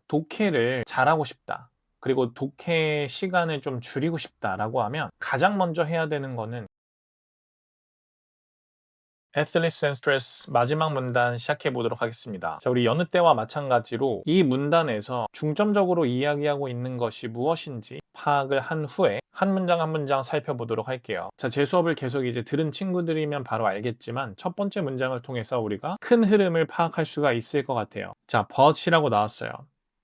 독해를 잘하고 싶다. 그리고 독해 시간을 좀 줄이고 싶다라고 하면 가장 먼저 해야 되는 거는 Athletes and Stress 마지막 문단 시작해 보도록 하겠습니다. 자, 우리 여느 때와 마찬가지로 이 문단에서 중점적으로 이야기하고 있는 것이 무엇인지 파악을 한 후에 한 문장 한 문장 살펴보도록 할게요. 자, 제 수업을 계속 이제 들은 친구들이면 바로 알겠지만 첫 번째 문장을 통해서 우리가 큰 흐름을 파악할 수가 있을 것 같아요. 자, but이라고 나왔어요.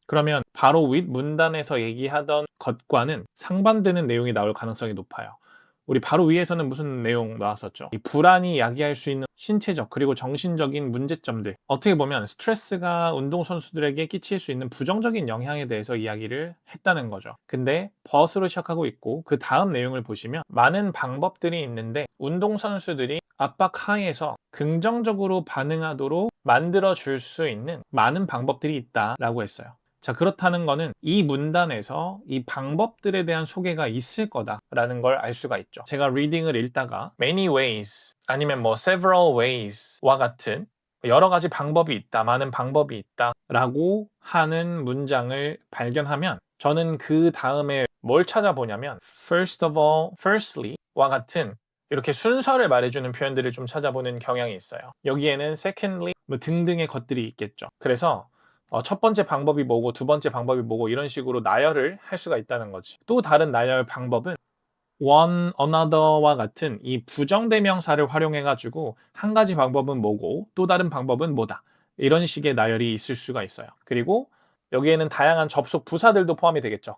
그러면 바로 윗 문단에서 얘기하던 것과는 상반되는 내용이 나올 가능성이 높아요. 우리 바로 위에서는 무슨 내용 나왔었죠? 이 불안이 야기할 수 있는 신체적 그리고 정신적인 문제점들, 어떻게 보면 스트레스가 운동선수들에게 끼칠 수 있는 부정적인 영향에 대해서 이야기를 했다는 거죠. 근데 벗으로 시작하고 있고 그 다음 내용을 보시면 많은 방법들이 있는데 운동선수들이 압박 하에서 긍정적으로 반응하도록 만들어 줄 수 있는 많은 방법들이 있다라고 했어요. 자, 그렇다는 거는 이 문단에서 이 방법들에 대한 소개가 있을 거다라는 걸 알 수가 있죠. 제가 리딩을 읽다가 many ways 아니면 뭐 several ways와 같은 여러 가지 방법이 있다, 많은 방법이 있다 라고 하는 문장을 발견하면 저는 그 다음에 뭘 찾아보냐면 first of all, firstly와 같은 이렇게 순서를 말해주는 표현들을 좀 찾아보는 경향이 있어요. 여기에는 secondly 뭐 등등의 것들이 있겠죠. 그래서 첫 번째 방법이 뭐고 두 번째 방법이 뭐고 이런 식으로 나열을 할 수가 있다는 거지. 또 다른 나열 방법은 one, another와 같은 이 부정대명사를 활용해가지고 한 가지 방법은 뭐고 또 다른 방법은 뭐다. 이런 식의 나열이 있을 수가 있어요. 그리고 여기에는 다양한 접속 부사들도 포함이 되겠죠.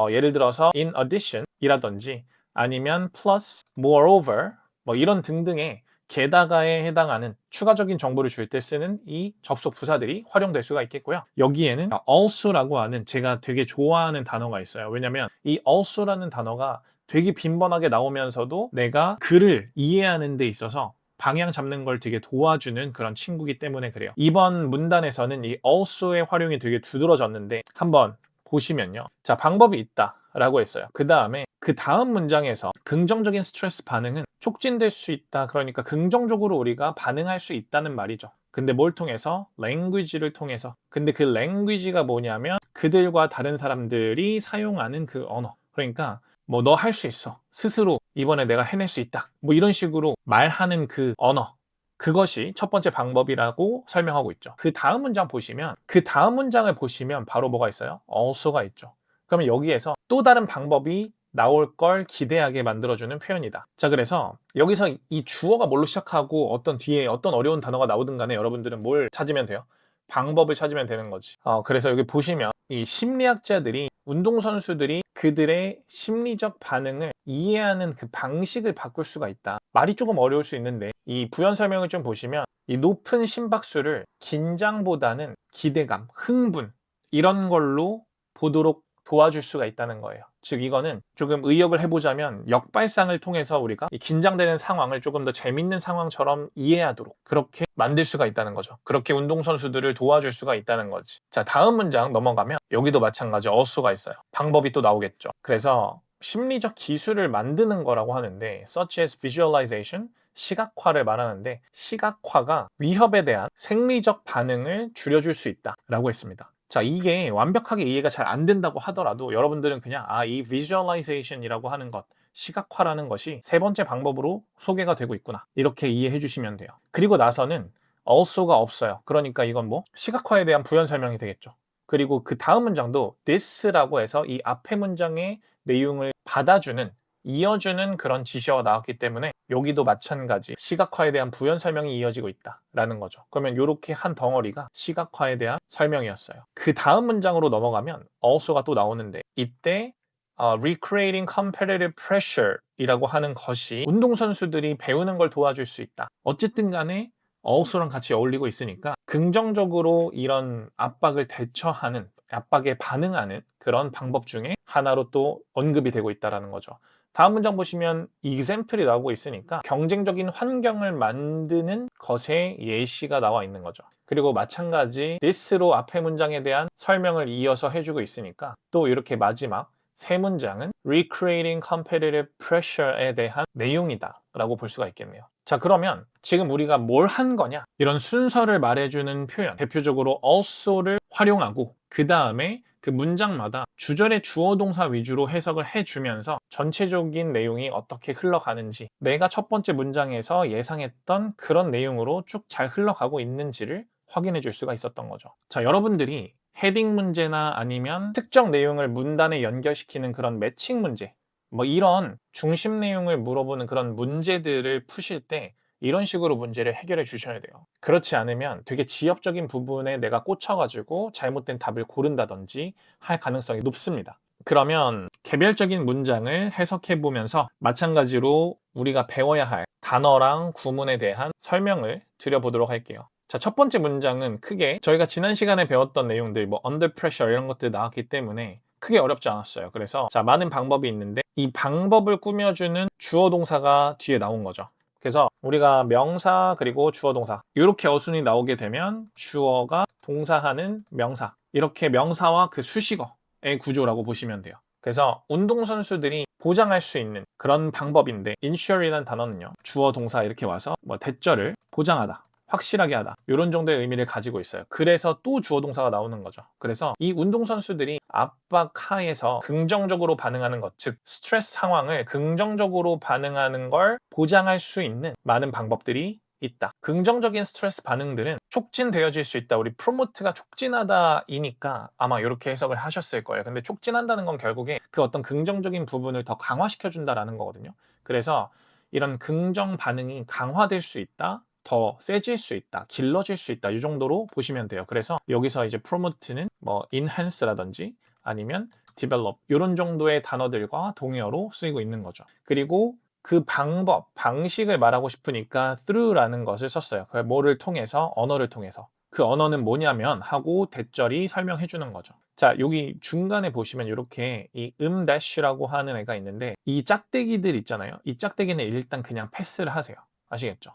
예를 들어서 in addition 이라든지 아니면 plus, moreover 뭐 이런 등등의 게다가에 해당하는 추가적인 정보를 줄 때 쓰는 이 접속 부사들이 활용될 수가 있겠고요. 여기에는 also라고 하는 제가 되게 좋아하는 단어가 있어요. 왜냐면 이 also라는 단어가 되게 빈번하게 나오면서도 내가 글을 이해하는 데 있어서 방향 잡는 걸 되게 도와주는 그런 친구기 때문에 그래요. 이번 문단에서는 이 also의 활용이 되게 두드러졌는데 한번 보시면요. 자, 방법이 있다 라고 했어요. 그 다음에 그 다음 문장에서 긍정적인 스트레스 반응은 촉진될 수 있다. 그러니까 긍정적으로 우리가 반응할 수 있다는 말이죠. 근데 뭘 통해서? language를 통해서. 근데 그 language가 뭐냐면 그들과 다른 사람들이 사용하는 그 언어. 그러니까 뭐 너 할 수 있어. 스스로 이번에 내가 해낼 수 있다. 뭐 이런 식으로 말하는 그 언어. 그것이 첫 번째 방법이라고 설명하고 있죠. 그 다음 문장 보시면 그 다음 문장을 보시면 바로 뭐가 있어요? also가 있죠. 그러면 여기에서 또 다른 방법이 나올 걸 기대하게 만들어주는 표현이다. 자, 그래서 여기서 이 주어가 뭘로 시작하고 어떤 뒤에 어떤 어려운 단어가 나오든 간에 여러분들은 뭘 찾으면 돼요? 방법을 찾으면 되는 거지. 그래서 여기 보시면 이 심리학자들이 운동선수들이 그들의 심리적 반응을 이해하는 그 방식을 바꿀 수가 있다. 말이 조금 어려울 수 있는데 이 부연 설명을 좀 보시면 이 높은 심박수를 긴장보다는 기대감, 흥분 이런 걸로 보도록 도와줄 수가 있다는 거예요. 즉 이거는 조금 의역을 해보자면 역발상을 통해서 우리가 이 긴장되는 상황을 조금 더 재밌는 상황처럼 이해하도록 그렇게 만들 수가 있다는 거죠. 그렇게 운동선수들을 도와줄 수가 있다는 거지. 자, 다음 문장 넘어가면 여기도 마찬가지 also가 있어요. 방법이 또 나오겠죠. 그래서 심리적 기술을 만드는 거라고 하는데 such as visualization, 시각화를 말하는데 시각화가 위협에 대한 생리적 반응을 줄여줄 수 있다라고 했습니다. 자, 이게 완벽하게 이해가 잘 안 된다고 하더라도 여러분들은 그냥 이 visualization이라고 하는 것, 시각화라는 것이 세 번째 방법으로 소개가 되고 있구나. 이렇게 이해해 주시면 돼요. 그리고 나서는 also가 없어요. 그러니까 이건 뭐 시각화에 대한 부연 설명이 되겠죠. 그리고 그 다음 문장도 this라고 해서 이 앞의 문장의 내용을 받아주는 이어주는 그런 지시어가 나왔기 때문에 여기도 마찬가지 시각화에 대한 부연 설명이 이어지고 있다라는 거죠. 그러면 이렇게 한 덩어리가 시각화에 대한 설명이었어요. 그 다음 문장으로 넘어가면 also가 또 나오는데 이때 recreating competitive pressure 이라고 하는 것이 운동선수들이 배우는 걸 도와줄 수 있다. 어쨌든 간에 also랑 같이 어울리고 있으니까 긍정적으로 이런 압박을 대처하는 압박에 반응하는 그런 방법 중에 하나로 또 언급이 되고 있다는 거죠. 다음 문장 보시면 example이 나오고 있으니까 경쟁적인 환경을 만드는 것의 예시가 나와 있는 거죠. 그리고 마찬가지 this로 앞의 문장에 대한 설명을 이어서 해주고 있으니까 또 이렇게 마지막 세 문장은 recreating competitive pressure에 대한 내용이다 라고 볼 수가 있겠네요. 자, 그러면 지금 우리가 뭘 한 거냐? 이런 순서를 말해주는 표현, 대표적으로 also를 활용하고 그 다음에 그 문장마다 주절의 주어 동사 위주로 해석을 해주면서 전체적인 내용이 어떻게 흘러가는지, 내가 첫 번째 문장에서 예상했던 그런 내용으로 쭉 잘 흘러가고 있는지를 확인해 줄 수가 있었던 거죠. 자, 여러분들이 헤딩 문제나 아니면 특정 내용을 문단에 연결시키는 그런 매칭 문제, 뭐 이런 중심 내용을 물어보는 그런 문제들을 푸실 때 이런 식으로 문제를 해결해 주셔야 돼요. 그렇지 않으면 되게 지엽적인 부분에 내가 꽂혀가지고 잘못된 답을 고른다든지 할 가능성이 높습니다. 그러면 개별적인 문장을 해석해 보면서 마찬가지로 우리가 배워야 할 단어랑 구문에 대한 설명을 드려보도록 할게요. 자, 첫 번째 문장은 크게 저희가 지난 시간에 배웠던 내용들, 뭐 under pressure 이런 것들 나왔기 때문에 크게 어렵지 않았어요. 그래서 자, 많은 방법이 있는데 이 방법을 꾸며주는 주어 동사가 뒤에 나온 거죠. 그래서 우리가 명사 그리고 주어 동사 이렇게 어순이 나오게 되면 주어가 동사하는 명사, 이렇게 명사와 그 수식어의 구조라고 보시면 돼요. 그래서 운동선수들이 보장할 수 있는 그런 방법인데 ensure이라는 단어는요, 주어 동사 이렇게 와서 뭐 대절을 보장하다, 확실하게 하다, 이런 정도의 의미를 가지고 있어요. 그래서 또 주어 동사가 나오는 거죠. 그래서 이 운동선수들이 압박 하에서 긍정적으로 반응하는 것, 즉 스트레스 상황을 긍정적으로 반응하는 걸 보장할 수 있는 많은 방법들이 있다. 긍정적인 스트레스 반응들은 촉진되어질 수 있다. 우리 프로모트가 촉진하다이니까 아마 이렇게 해석을 하셨을 거예요. 근데 촉진한다는 건 결국에 그 어떤 긍정적인 부분을 더 강화시켜준다라는 거거든요. 그래서 이런 긍정 반응이 강화될 수 있다, 더 세질 수 있다, 길러질 수 있다, 이 정도로 보시면 돼요. 그래서 여기서 이제 promote는 뭐 enhance라든지 아니면 develop 이런 정도의 단어들과 동의어로 쓰이고 있는 거죠. 그리고 그 방법, 방식을 말하고 싶으니까 through라는 것을 썼어요. 뭐를 통해서, 언어를 통해서. 그 언어는 뭐냐면 하고 대절이 설명해 주는 거죠. 자, 여기 중간에 보시면 이렇게 이 dash라고 하는 애가 있는데 이 짝대기들 있잖아요. 이 짝대기는 일단 그냥 패스를 하세요. 아시겠죠?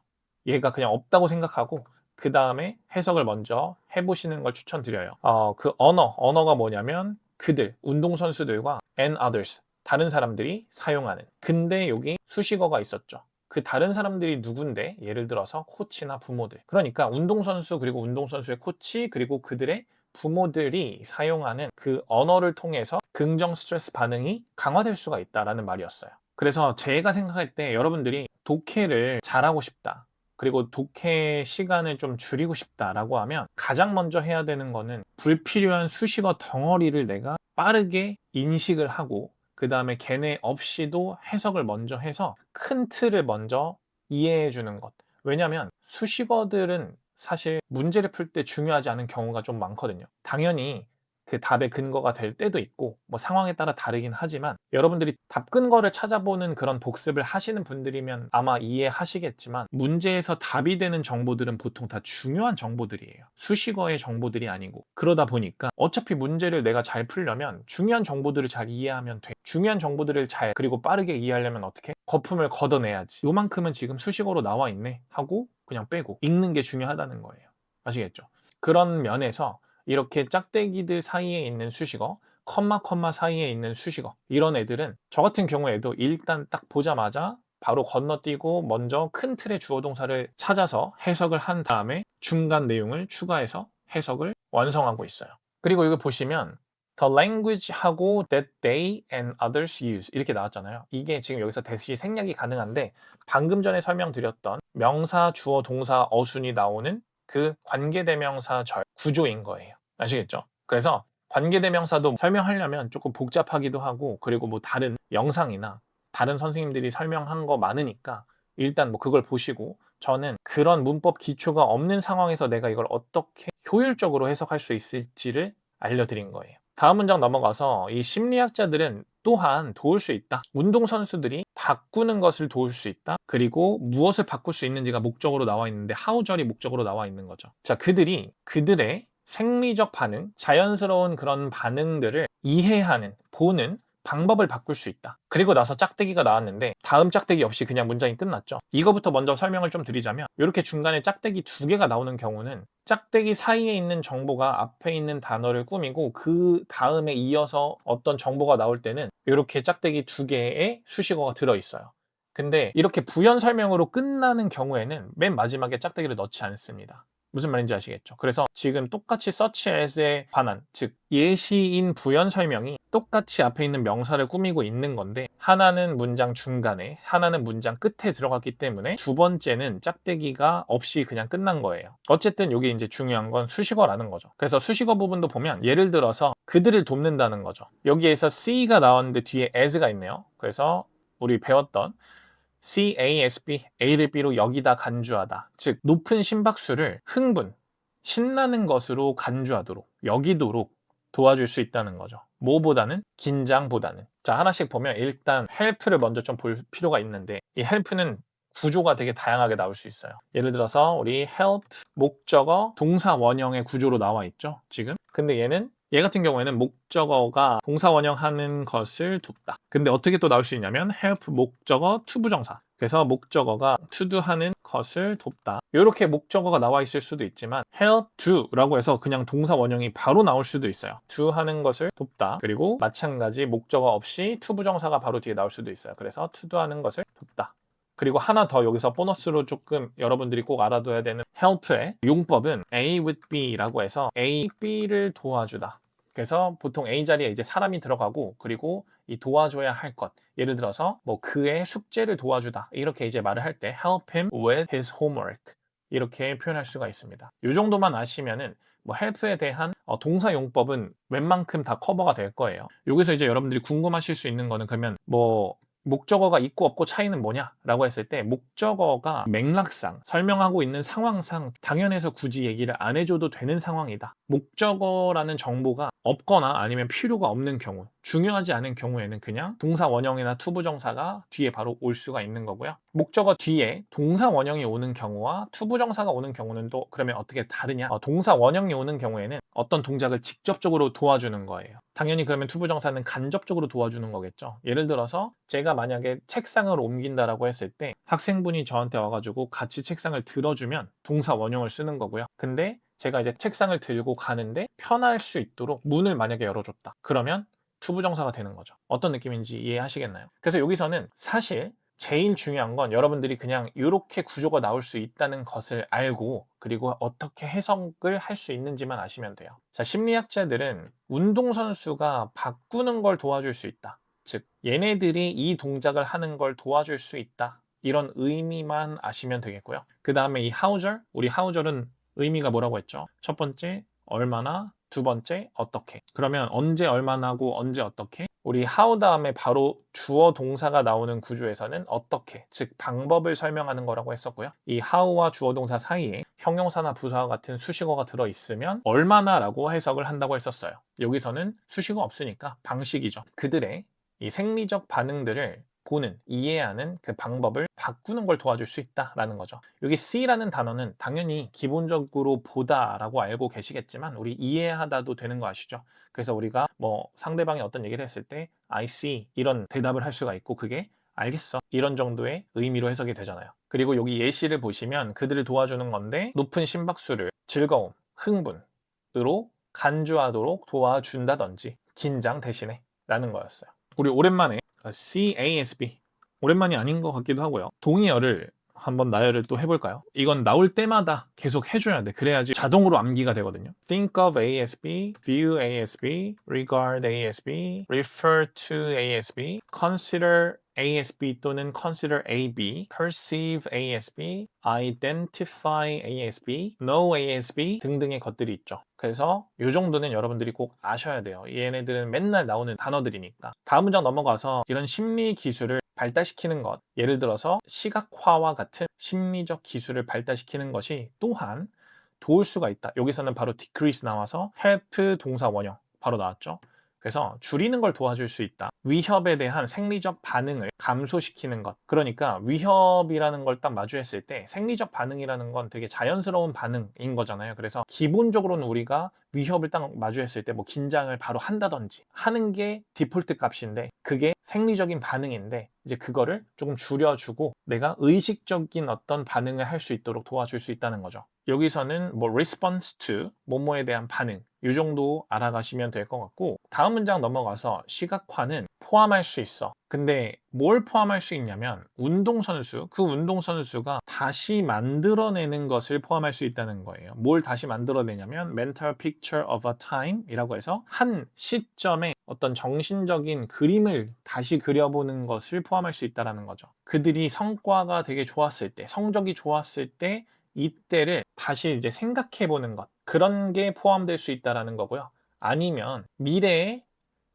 얘가 그냥 없다고 생각하고 그 다음에 해석을 먼저 해보시는 걸 추천드려요. 그 언어가 뭐냐면 그들, 운동선수들과 and others, 다른 사람들이 사용하는. 근데 여기 수식어가 있었죠. 그 다른 사람들이 누군데? 예를 들어서 코치나 부모들. 그러니까 운동선수 그리고 운동선수의 코치 그리고 그들의 부모들이 사용하는 그 언어를 통해서 긍정 스트레스 반응이 강화될 수가 있다라는 말이었어요. 그래서 제가 생각할 때 여러분들이 독해를 잘하고 싶다, 그리고 독해 시간을 좀 줄이고 싶다라고 하면 가장 먼저 해야 되는 거는 불필요한 수식어 덩어리를 내가 빠르게 인식을 하고 그 다음에 걔네 없이도 해석을 먼저 해서 큰 틀을 먼저 이해해 주는 것. 왜냐하면 수식어들은 사실 문제를 풀 때 중요하지 않은 경우가 좀 많거든요. 당연히 그 답의 근거가 될 때도 있고 뭐 상황에 따라 다르긴 하지만 여러분들이 답 근거를 찾아보는 그런 복습을 하시는 분들이면 아마 이해하시겠지만 문제에서 답이 되는 정보들은 보통 다 중요한 정보들이에요. 수식어의 정보들이 아니고. 그러다 보니까 어차피 문제를 내가 잘 풀려면 중요한 정보들을 잘 이해하면 돼. 중요한 정보들을 잘 그리고 빠르게 이해하려면 어떻게? 거품을 걷어내야지. 요만큼은 지금 수식어로 나와 있네 하고 그냥 빼고 읽는 게 중요하다는 거예요. 아시겠죠? 그런 면에서 이렇게 짝대기들 사이에 있는 수식어, 컴마 사이에 있는 수식어, 이런 애들은 저 같은 경우에도 일단 딱 보자마자 바로 건너뛰고 먼저 큰 틀의 주어 동사를 찾아서 해석을 한 다음에 중간 내용을 추가해서 해석을 완성하고 있어요. 그리고 이거 보시면 the language 하고 that they and others use 이렇게 나왔잖아요. 이게 지금 여기서 대시 생략이 가능한데 방금 전에 설명드렸던 명사, 주어, 동사, 어순이 나오는 그 관계대명사 절 구조인 거예요. 아시겠죠? 그래서 관계대명사도 설명하려면 조금 복잡하기도 하고 그리고 뭐 다른 영상이나 다른 선생님들이 설명한 거 많으니까 일단 뭐 그걸 보시고 저는 그런 문법 기초가 없는 상황에서 내가 이걸 어떻게 효율적으로 해석할 수 있을지를 알려드린 거예요. 다음 문장 넘어가서 이 심리학자들은 또한 도울 수 있다. 운동선수들이 바꾸는 것을 도울 수 있다. 그리고 무엇을 바꿀 수 있는지가 목적으로 나와 있는데 how절이 목적으로 나와 있는 거죠. 자, 그들의 생리적 반응, 자연스러운 그런 반응들을 이해하는, 보는 방법을 바꿀 수 있다. 그리고 나서 짝대기가 나왔는데 다음 짝대기 없이 그냥 문장이 끝났죠. 이거부터 먼저 설명을 좀 드리자면 이렇게 중간에 짝대기 두 개가 나오는 경우는 짝대기 사이에 있는 정보가 앞에 있는 단어를 꾸미고 그 다음에 이어서 어떤 정보가 나올 때는 이렇게 짝대기 두 개의 수식어가 들어있어요. 근데 이렇게 부연 설명으로 끝나는 경우에는 맨 마지막에 짝대기를 넣지 않습니다. 무슨 말인지 아시겠죠? 그래서 지금 똑같이 search as에 관한, 즉 예시인 부연 설명이 똑같이 앞에 있는 명사를 꾸미고 있는 건데 하나는 문장 중간에, 하나는 문장 끝에 들어갔기 때문에 두 번째는 짝대기가 없이 그냥 끝난 거예요. 어쨌든 여기 이제 중요한 건 수식어라는 거죠. 그래서 수식어 부분도 보면 예를 들어서 그들을 돕는다는 거죠. 여기에서 C가 나왔는데 뒤에 as가 있네요. 그래서 우리 배웠던 C, A, S, B, A를 B로 여기다 간주하다. 즉 높은 심박수를 흥분, 신나는 것으로 간주하도록, 여기도록 도와줄 수 있다는 거죠. 뭐보다는? 긴장보다는. 자, 하나씩 보면 일단 help를 먼저 좀 볼 필요가 있는데 이 help는 구조가 되게 다양하게 나올 수 있어요. 예를 들어서 우리 help, 목적어, 동사 원형의 구조로 나와 있죠, 지금. 근데 얘 같은 경우에는 목적어가 동사 원형하는 것을 돕다. 근데 어떻게 또 나올 수 있냐면 help 목적어 투부정사. 그래서 목적어가 to do 하는 것을 돕다. 이렇게 목적어가 나와 있을 수도 있지만 help do라고 해서 그냥 동사 원형이 바로 나올 수도 있어요. do 하는 것을 돕다. 그리고 마찬가지 목적어 없이 투부정사가 바로 뒤에 나올 수도 있어요. 그래서 to do 하는 것을 돕다. 그리고 하나 더 여기서 보너스로 조금 여러분들이 꼭 알아둬야 되는 help의 용법은 A with B라고 해서 A, B를 도와주다. 그래서 보통 A 자리에 이제 사람이 들어가고 그리고 이 도와줘야 할 것. 예를 들어서 뭐 그의 숙제를 도와주다. 이렇게 이제 말을 할 때 help him with his homework. 이렇게 표현할 수가 있습니다. 이 정도만 아시면은 뭐 help에 대한 동사 용법은 웬만큼 다 커버가 될 거예요. 여기서 이제 여러분들이 궁금하실 수 있는 거는 그러면 뭐 목적어가 있고 없고 차이는 뭐냐라고 했을 때 목적어가 맥락상 설명하고 있는 상황상 당연해서 굳이 얘기를 안 해줘도 되는 상황이다. 목적어라는 정보가 없거나 아니면 필요가 없는 경우, 중요하지 않은 경우에는 그냥 동사 원형이나 투부정사가 뒤에 바로 올 수가 있는 거고요. 목적어 뒤에 동사 원형이 오는 경우와 투부정사가 오는 경우는 또 그러면 어떻게 다르냐? 동사 원형이 오는 경우에는 어떤 동작을 직접적으로 도와주는 거예요. 당연히 그러면 투부정사는 간접적으로 도와주는 거겠죠. 예를 들어서 제가 만약에 책상을 옮긴다라고 했을 때 학생분이 저한테 와가지고 같이 책상을 들어주면 동사 원형을 쓰는 거고요. 근데 제가 이제 책상을 들고 가는데 편할 수 있도록 문을 만약에 열어줬다. 그러면 투부정사가 되는 거죠. 어떤 느낌인지 이해하시겠나요? 그래서 여기서는 사실 제일 중요한 건 여러분들이 그냥 이렇게 구조가 나올 수 있다는 것을 알고 그리고 어떻게 해석을 할 수 있는지만 아시면 돼요. 자, 심리학자들은 운동선수가 바꾸는 걸 도와줄 수 있다. 즉, 얘네들이 이 동작을 하는 걸 도와줄 수 있다. 이런 의미만 아시면 되겠고요. 그 다음에 이 하우절, 우리 하우절은 의미가 뭐라고 했죠? 첫 번째, 얼마나, 두 번째, 어떻게. 그러면 언제 얼마나고 언제 어떻게? 우리 how 다음에 바로 주어 동사가 나오는 구조에서는 어떻게, 즉 방법을 설명하는 거라고 했었고요. 이 how와 주어 동사 사이에 형용사나 부사와 같은 수식어가 들어있으면 얼마나라고 해석을 한다고 했었어요. 여기서는 수식어 없으니까 방식이죠. 그들의 이 생리적 반응들을 보는, 이해하는 그 방법을 바꾸는 걸 도와줄 수 있다라는 거죠. 여기 C라는 단어는 당연히 기본적으로 보다라고 알고 계시겠지만 우리 이해하다도 되는 거 아시죠? 그래서 우리가 뭐 상대방이 어떤 얘기를 했을 때 I see 이런 대답을 할 수가 있고 그게 알겠어 이런 정도의 의미로 해석이 되잖아요. 그리고 여기 예시를 보시면 그들을 도와주는 건데 높은 심박수를 즐거움, 흥분으로 간주하도록 도와준다든지 긴장 대신에 라는 거였어요. 우리 오랜만에 CASB 오랜만이 아닌 것 같기도 하고요. 동의어를 한번 나열을 또 해볼까요? 이건 나올 때마다 계속 해줘야 돼. 그래야지 자동으로 암기가 되거든요. Think of ASB, view ASB, regard ASB, refer to ASB, consider ASB 또는 consider AB, perceive ASB, identify ASB, know ASB 등등의 것들이 있죠. 그래서 이 정도는 여러분들이 꼭 아셔야 돼요. 얘네들은 맨날 나오는 단어들이니까. 다음 문장 넘어가서 이런 심리 기술을 발달시키는 것, 예를 들어서 시각화와 같은 심리적 기술을 발달시키는 것이 또한 도울 수가 있다. 여기서는 바로 decrease 나와서 help 동사 원형 바로 나왔죠. 그래서 줄이는 걸 도와줄 수 있다. 위협에 대한 생리적 반응을 감소시키는 것. 그러니까 위협이라는 걸 딱 마주했을 때 생리적 반응이라는 건 되게 자연스러운 반응인 거잖아요. 그래서 기본적으로는 우리가 위협을 딱 마주했을 때 뭐 긴장을 바로 한다든지 하는 게 디폴트 값인데 그게 생리적인 반응인데 이제 그거를 조금 줄여주고 내가 의식적인 어떤 반응을 할 수 있도록 도와줄 수 있다는 거죠. 여기서는 뭐 response to 뭐뭐에 대한 반응 이 정도 알아가시면 될 것 같고 다음 문장 넘어가서 시각화는 포함할 수 있어. 근데 뭘 포함할 수 있냐면 운동선수, 그 운동선수가 다시 만들어내는 것을 포함할 수 있다는 거예요. 뭘 다시 만들어내냐면 mental picture of a time 이라고 해서 한 시점에 어떤 정신적인 그림을 다시 그려보는 것을 포함할 수 있다는 거죠. 그들이 성과가 되게 좋았을 때, 성적이 좋았을 때 이때를 다시 이제 생각해 보는 것. 그런 게 포함될 수 있다는 거고요. 아니면 미래에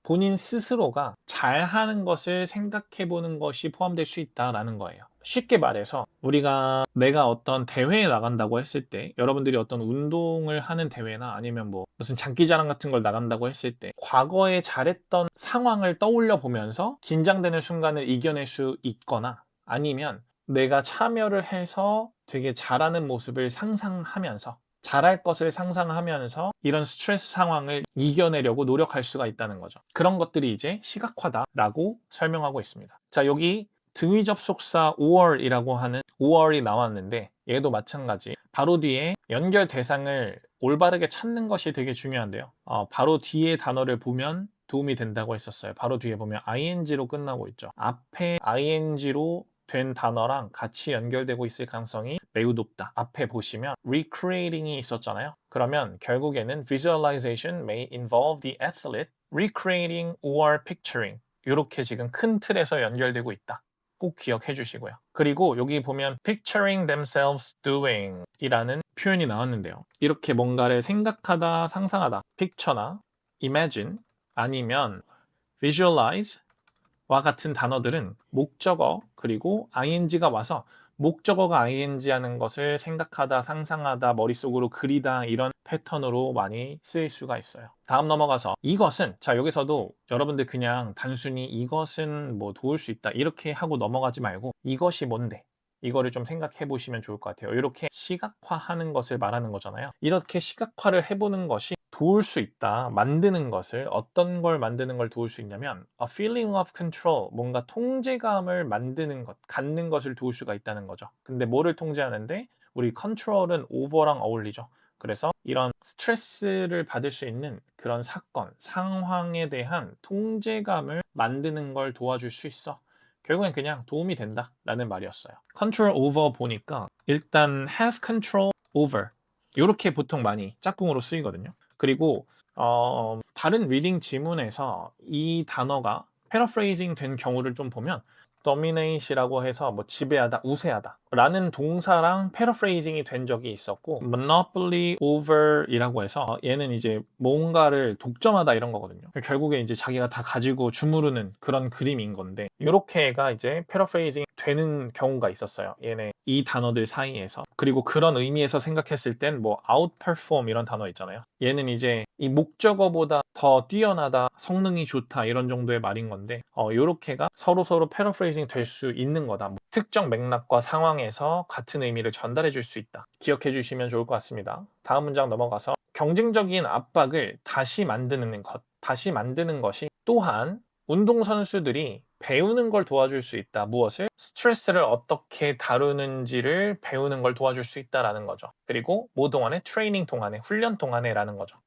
본인 스스로가 잘하는 것을 생각해 보는 것이 포함될 수 있다라는 거예요. 쉽게 말해서 우리가 내가 어떤 대회에 나간다고 했을 때 여러분들이 어떤 운동을 하는 대회나 아니면 뭐 무슨 장기자랑 같은 걸 나간다고 했을 때 과거에 잘했던 상황을 떠올려 보면서 긴장되는 순간을 이겨낼 수 있거나 아니면 내가 참여를 해서 되게 잘하는 모습을 상상하면서 잘할 것을 상상하면서 이런 스트레스 상황을 이겨내려고 노력할 수가 있다는 거죠. 그런 것들이 이제 시각화다라고 설명하고 있습니다. 자, 여기 등위 접속사 or이라고 하는 or이 나왔는데 얘도 마찬가지. 바로 뒤에 연결 대상을 올바르게 찾는 것이 되게 중요한데요. 바로 뒤에 단어를 보면 도움이 된다고 했었어요. 바로 뒤에 보면 ing로 끝나고 있죠. 앞에 ing로 된 단어랑 같이 연결되고 있을 가능성이 매우 높다. 앞에 보시면 recreating이 있었잖아요. 그러면 결국에는 visualization may involve the athlete recreating or picturing 이렇게 지금 큰 틀에서 연결되고 있다. 꼭 기억해 주시고요. 그리고 여기 보면 picturing themselves doing 이라는 표현이 나왔는데요. 이렇게 뭔가를 생각하다, 상상하다, picture나 imagine 아니면 visualize 와 같은 단어들은 목적어 그리고 ing가 와서 목적어가 ing 하는 것을 생각하다, 상상하다, 머릿속으로 그리다 이런 패턴으로 많이 쓰일 수가 있어요. 다음 넘어가서 이것은 자 여기서도 여러분들 그냥 단순히 이것은 뭐 도울 수 있다 이렇게 하고 넘어가지 말고 이것이 뭔데? 이거를 좀 생각해 보시면 좋을 것 같아요. 이렇게 시각화하는 것을 말하는 거잖아요. 이렇게 시각화를 해보는 것이 도울 수 있다. 만드는 것을 어떤 걸 만드는 걸 도울 수 있냐면 a feeling of control, 뭔가 통제감을 만드는 것, 갖는 것을 도울 수가 있다는 거죠. 근데 뭐를 통제하는데 우리 control은 over랑 어울리죠. 그래서 이런 스트레스를 받을 수 있는 그런 사건, 상황에 대한 통제감을 만드는 걸 도와줄 수 있어. 결국엔 그냥 도움이 된다라는 말이었어요. control over 보니까 일단 have control over 이렇게 보통 많이 짝꿍으로 쓰이거든요. 그리고 다른 리딩 지문에서 이 단어가 패러프레이징 된 경우를 좀 보면 dominate이라고 해서 뭐 지배하다, 우세하다 라는 동사랑 패러프레이징이 된 적이 있었고 monopoly over 이라고 해서 얘는 이제 뭔가를 독점하다 이런 거거든요. 결국에 이제 자기가 다 가지고 주무르는 그런 그림인 건데 이렇게가 이제 패러프레이징 되는 경우가 있었어요. 얘네 이 단어들 사이에서. 그리고 그런 의미에서 생각했을 땐 뭐 outperform 이런 단어 있잖아요. 얘는 이제 이 목적어보다 더 뛰어나다, 성능이 좋다 이런 정도의 말인 건데 요렇게가 서로 패러프레이징 될 수 있는 거다. 뭐 특정 맥락과 상황에서 같은 의미를 전달해 줄 수 있다. 기억해 주시면 좋을 것 같습니다. 다음 문장 넘어가서 경쟁적인 압박을 다시 만드는 것, 다시 만드는 것이 또한 운동선수들이 배우는 걸 도와줄 수 있다. 무엇을? 스트레스를 어떻게 다루는지를 배우는 걸 도와줄 수 있다라는 거죠. 그리고 뭐 동안에? 트레이닝 동안에, 훈련 동안에라는 거죠.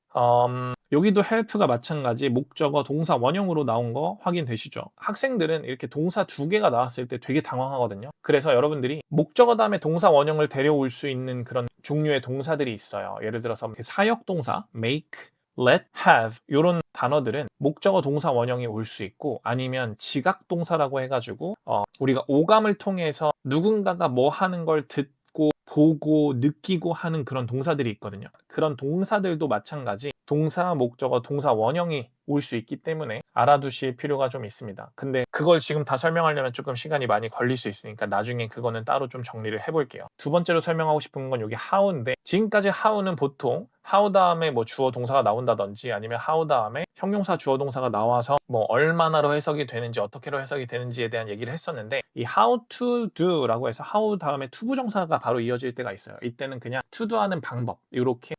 여기도 help가 마찬가지 목적어 동사 원형으로 나온 거 확인되시죠? 학생들은 이렇게 동사 두 개가 나왔을 때 되게 당황하거든요. 그래서 여러분들이 목적어 다음에 동사 원형을 데려올 수 있는 그런 종류의 동사들이 있어요. 예를 들어서 사역 동사 make, let, have 이런 단어들은 목적어 동사 원형이 올 수 있고 아니면 지각 동사라고 해가지고 우리가 오감을 통해서 누군가가 뭐 하는 걸 듣고 보고 느끼고 하는 그런 동사들이 있거든요. 그런 동사들도 마찬가지 동사, 목적어, 동사 원형이 올 수 있기 때문에 알아두실 필요가 좀 있습니다. 근데 그걸 지금 다 설명하려면 조금 시간이 많이 걸릴 수 있으니까 나중에 그거는 따로 좀 정리를 해볼게요. 두 번째로 설명하고 싶은 건 여기 how인데 지금까지 how는 보통 how 다음에 뭐 주어 동사가 나온다든지 아니면 how 다음에 형용사 주어 동사가 나와서 뭐 얼마나로 해석이 되는지 어떻게로 해석이 되는지에 대한 얘기를 했었는데 이 how to do라고 해서 how 다음에 투부정사가 바로 이어질 때가 있어요. 이때는 그냥 to do 하는 방법 이렇게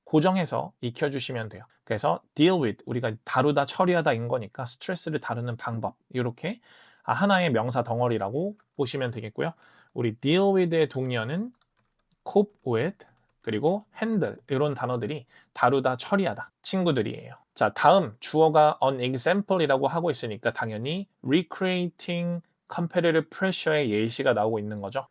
고정해서 익혀주시면 돼요. 그래서 deal with 우리가 다루다 처리하다인 거니까 스트레스를 다루는 방법 이렇게 하나의 명사 덩어리라고 보시면 되겠고요. 우리 deal with의 동의어는 cope with 그리고 handle 이런 단어들이 다루다, 처리하다 친구들이에요. 자, 다음 주어가 an example이라고 하고 있으니까 당연히 recreating competitive pressure의 예시가 나오고 있는 거죠.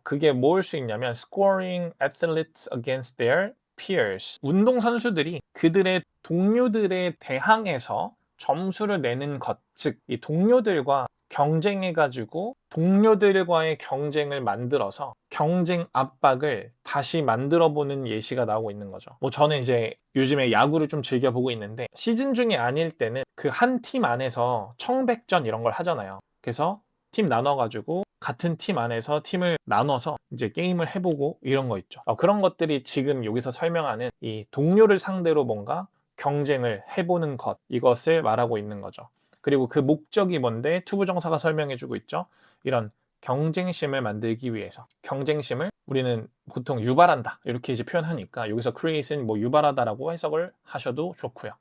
그게 뭘 수 있냐면 scoring athletes against their peers. 운동 선수들이 그들의 동료들에 대항해서 점수를 내는 것, 즉 이 동료들과 경쟁해가지고 동료들과의 경쟁을 만들어서 경쟁 압박을 다시 만들어보는 예시가 나오고 있는 거죠. 뭐 저는 이제 요즘에 야구를 좀 즐겨보고 있는데 시즌 중이 아닐 때는 그 한 팀 안에서 청백전 이런 걸 하잖아요. 그래서 팀 나눠가지고 같은 팀 안에서 팀을 나눠서 이제 게임을 해보고 이런 거 있죠. 그런 것들이 지금 여기서 설명하는 이 동료를 상대로 뭔가 경쟁을 해보는 것, 이것을 말하고 있는 거죠. 그리고 그 목적이 뭔데 투부정사가 설명해주고 있죠. 이런 경쟁심을 만들기 위해서, 경쟁심을 우리는 보통 유발한다 이렇게 이제 표현하니까 여기서 create은 뭐 유발하다라고 해석을 하셔도 좋고요.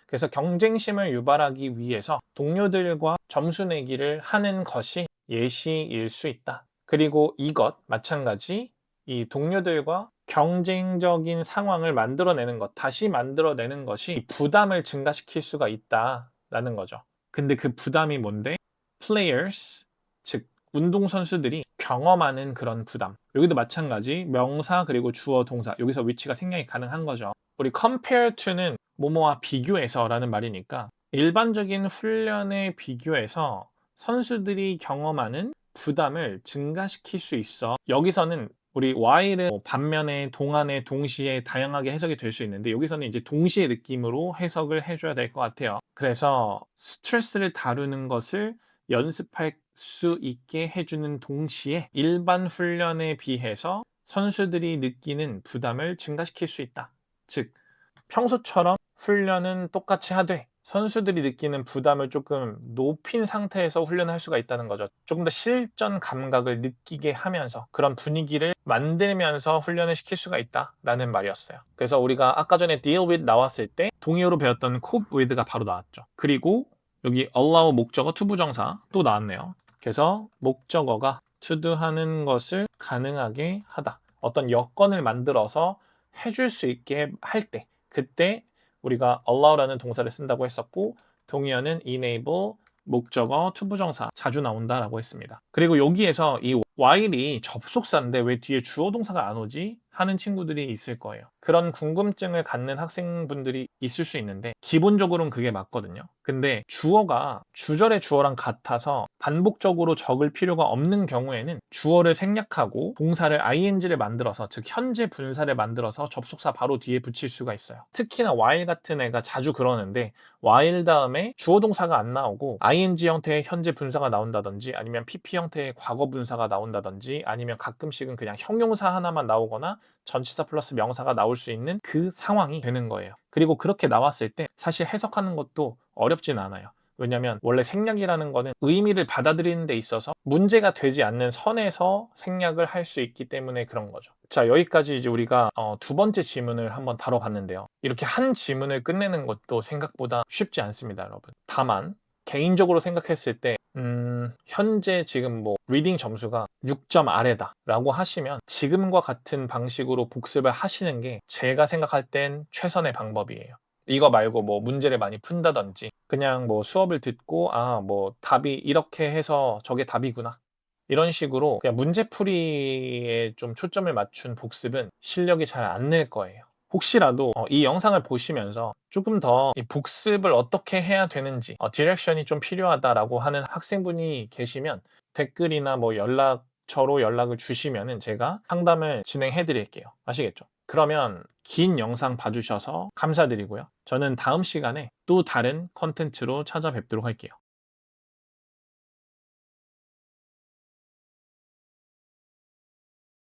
그래서 경쟁심을 유발하기 위해서 동료들과 점수 내기를 하는 것이 예시일 수 있다. 그리고 이것 마찬가지 이 동료들과 경쟁적인 상황을 만들어내는 것, 다시 만들어내는 것이 부담을 증가시킬 수가 있다라는 거죠. 근데 그 부담이 뭔데? players, 즉 운동선수들이 경험하는 그런 부담. 여기도 마찬가지 명사 그리고 주어 동사 여기서 위치가 생략이 가능한 거죠. 우리 compare to는 뭐뭐와 비교해서 라는 말이니까 일반적인 훈련에 비교해서 선수들이 경험하는 부담을 증가시킬 수 있어. 여기서는 우리 while은 반면에, 동안에, 동시에 다양하게 해석이 될 수 있는데 여기서는 이제 동시의 느낌으로 해석을 해줘야 될 것 같아요. 그래서 스트레스를 다루는 것을 연습할 수 있게 해주는 동시에 일반 훈련에 비해서 선수들이 느끼는 부담을 증가시킬 수 있다. 즉 평소처럼 훈련은 똑같이 하되 선수들이 느끼는 부담을 조금 높인 상태에서 훈련할 수가 있다는 거죠. 조금 더 실전 감각을 느끼게 하면서 그런 분위기를 만들면서 훈련을 시킬 수가 있다라는 말이었어요. 그래서 우리가 아까 전에 deal with 나왔을 때 동의어로 배웠던 cope with가 바로 나왔죠. 그리고 여기 allow 목적어 투부정사 또 나왔네요. 그래서 목적어가 to do 하는 것을 가능하게 하다. 어떤 여건을 만들어서 해줄 수 있게 할 때 그때 우리가 allow라는 동사를 쓴다고 했었고 동의어는 enable, 목적어, 투부정사 자주 나온다라고 했습니다. 그리고 여기에서 이 while이 접속사인데 왜 뒤에 주어 동사가 안 오지? 하는 친구들이 있을 거예요. 그런 궁금증을 갖는 학생분들이 있을 수 있는데 기본적으로는 그게 맞거든요. 근데 주어가 주절의 주어랑 같아서 반복적으로 적을 필요가 없는 경우에는 주어를 생략하고 동사를 ing를 만들어서 즉 현재 분사를 만들어서 접속사 바로 뒤에 붙일 수가 있어요. 특히나 while 같은 애가 자주 그러는데 while 다음에 주어 동사가 안 나오고 ing 형태의 현재 분사가 나온다든지 아니면 pp 형태의 과거 분사가 나온다든지 아니면 가끔씩은 그냥 형용사 하나만 나오거나 전치사 플러스 명사가 나올 수 있는 그 상황이 되는 거예요. 그리고 그렇게 나왔을 때 사실 해석하는 것도 어렵진 않아요. 왜냐하면 원래 생략이라는 거는 의미를 받아들이는 데 있어서 문제가 되지 않는 선에서 생략을 할 수 있기 때문에 그런 거죠. 자, 여기까지 이제 우리가 두 번째 지문을 한번 다뤄봤는데요. 이렇게 한 지문을 끝내는 것도 생각보다 쉽지 않습니다, 여러분. 다만 개인적으로 생각했을 때 현재 지금 뭐 리딩 점수가 6점 아래다 라고 하시면 지금과 같은 방식으로 복습을 하시는 게 제가 생각할 땐 최선의 방법이에요. 이거 말고 뭐 문제를 많이 푼다든지 그냥 뭐 수업을 듣고 뭐 답이 이렇게 해서 저게 답이구나 이런 식으로 그냥 문제풀이에 좀 초점을 맞춘 복습은 실력이 잘 안 늘 거예요. 혹시라도 이 영상을 보시면서 조금 더 이 복습을 어떻게 해야 되는지 디렉션이 좀 필요하다라고 하는 학생분이 계시면 댓글이나 뭐 저로 연락을 주시면은 제가 상담을 진행해 드릴게요. 아시겠죠? 그러면 긴 영상 봐주셔서 감사드리고요. 저는 다음 시간에 또 다른 컨텐츠로 찾아뵙도록 할게요.